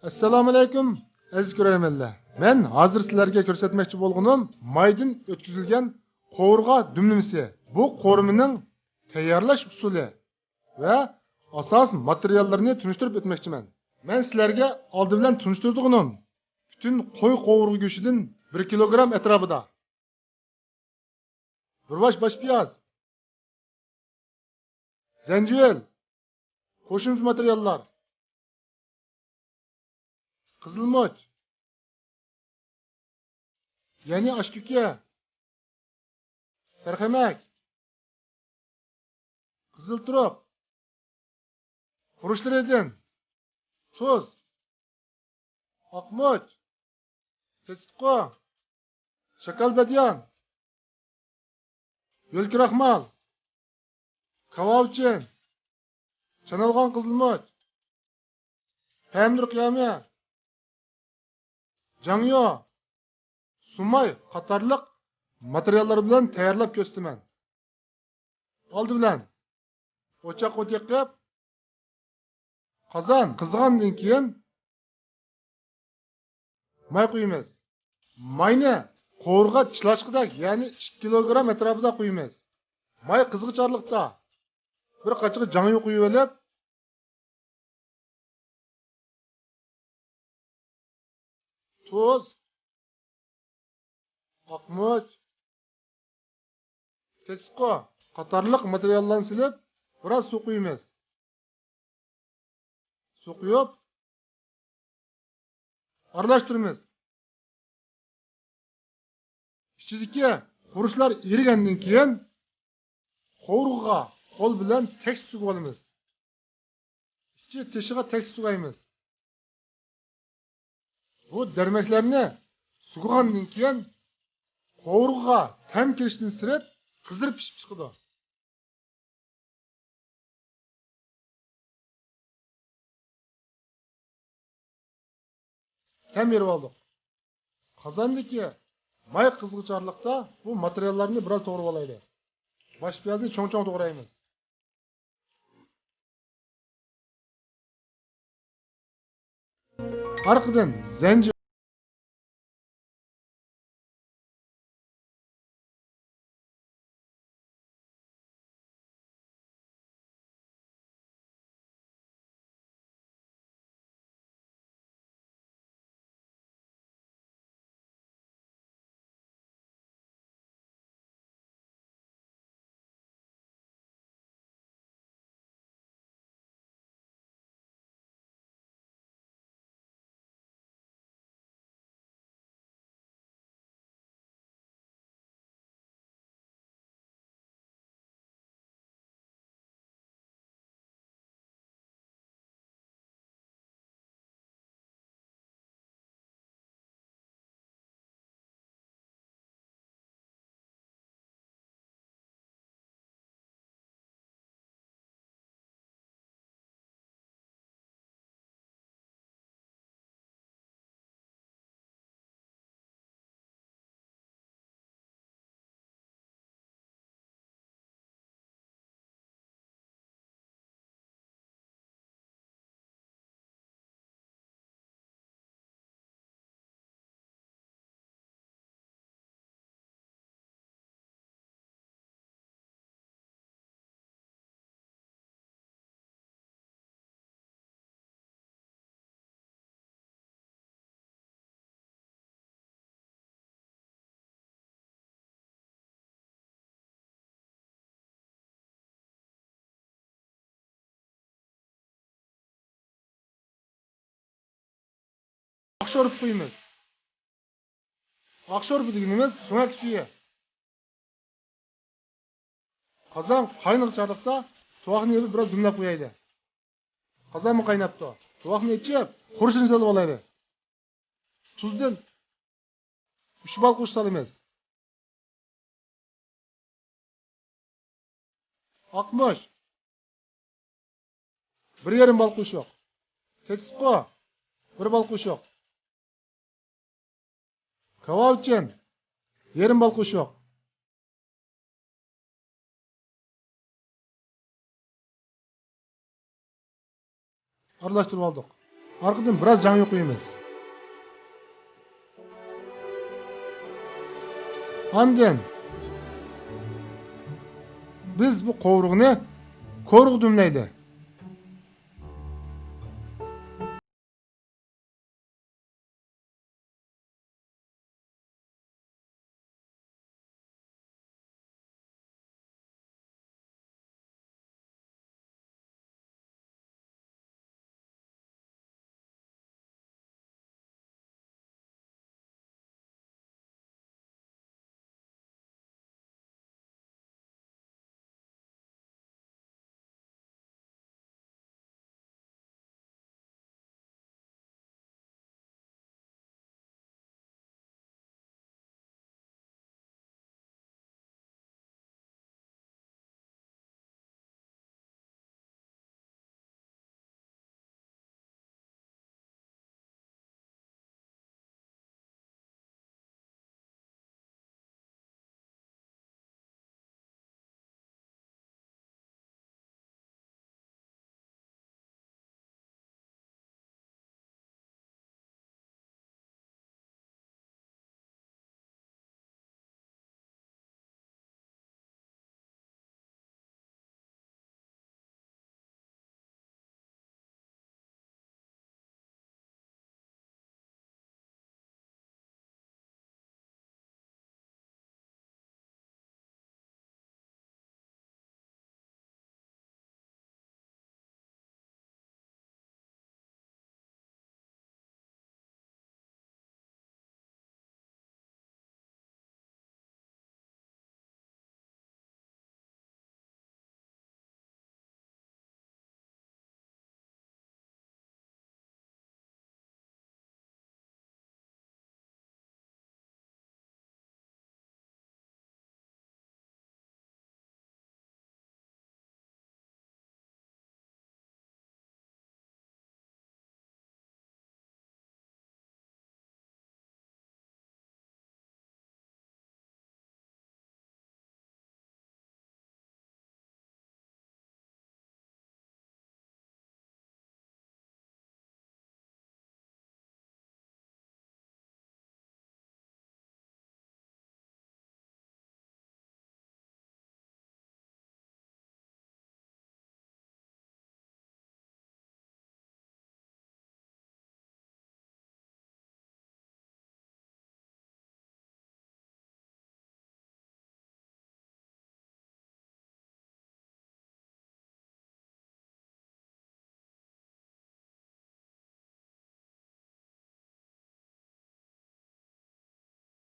Assalomu alaykum aziz ko'rarmanlar. Men hozir sizlarga ko'rsatmoqchi bo'lganim maydan o'tkazilgan qovurg'a dumlimasi. Bu qo'rmining tayyorlash usuli va asos materiallarini tunishtirib o'tmoqchiman. Men sizlarga oldi bilan tunishtirdig'im butun qo'y qovurg'a go'shtidan 1 kilogramm atrofida. Bir bosh piyoz, zencefil, qo'shimcha materiallar, qizilmoch, ya'ni oshkuka, tarxamak, qizilturuq, xurishlar edin, tuz, oqmoch, tetikqo, shakalbadyon, yo'lkiraxmal, kavovchin, chanalg'on qizilmoch, pamir qiyami, jangyo, sumay qatorliq materiallar bilan tayyorlab ko'rsataman. Oldi bilan o'choq o't yoqib, qozon qizg'andan keyin may quyamiz. Mayni qovurg'a tishlashqidek, ya'ni 2 kilogramm atrofida quyamiz. May qizg'ichorliqda bir qachiq jangyo quyib olib, tuz, oqmoch, tetikqo qatorliq materiallarni silib, biroz suv quyamiz. Suv quyib, aralashtiramiz. İçidagi xurishlar erigandan keyin qovurg'aga qo'l bilan tekis sug'ib olamiz. Ichi teshiga tekis sug'aymiz. Bu darmaklarni sug'gandan keyin qovurg'aga tam kirishdan sirat qizdirib pishib chiqadi. Tam berib oldik. Qozondagi may qizg'ichorliqda bu materiallarni biroz to'g'rab olaylik. Bosh piyozni cho'ng-cho'ng to'g'raymiz. Arqadan zencefil oqshorib qo'yamiz. Oqshorib deganimiz sumak suvi. Qozon qaynoq chorliqda tovoqni yeb biroz dumlab qo'yaydi. Qozonni qaynabdi. Tovoqni ichib, xurishini solib olaydi. Tuzdan 3 bal qo'shib solamiz. Oqmoch 1,5 bal qo'shiq. Tetikqo 1 bal qo'shiq. Kavovchin 1,5 bal qo'shiq. Aralashtirib oldik. Arkadan biraz жаңы koyayımız. Andın biz bu qovrug'ni ko'rug' dumlaydi.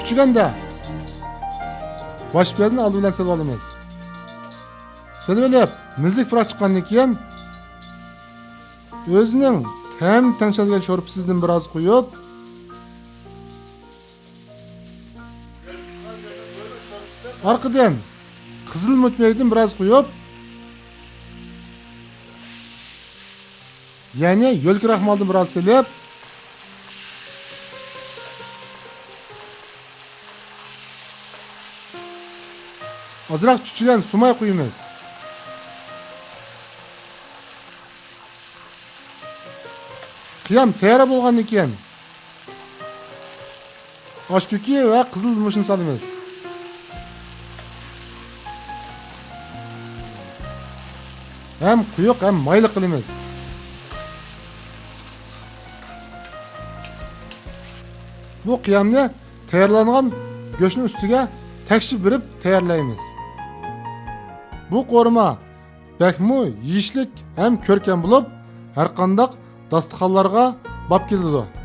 Küçükende baş birazını aldı bilen sezip alamayız. Seni böyle müzik bırak çıkandan keyin özünün tem çalgan şorpisidan biraz koyup arkadan kızıl mutmeyden biraz koyup yani yölki rahmaldan biraz silip azırak çüçülen sumay koyumuz. Kıyam tayyor bo'lgandan keyin oshko'ki va qizil yumushni solamiz. Hem quyuq hem mayli qilamiz. Bu qiyamni tayyorlangan go'shtning ustiga tekshib berib tayyorlaymiz. Bu qo'rma bakmu yeyishlik hem ko'rkam bo'lib, har qanday dasturxonlarga bop keladi.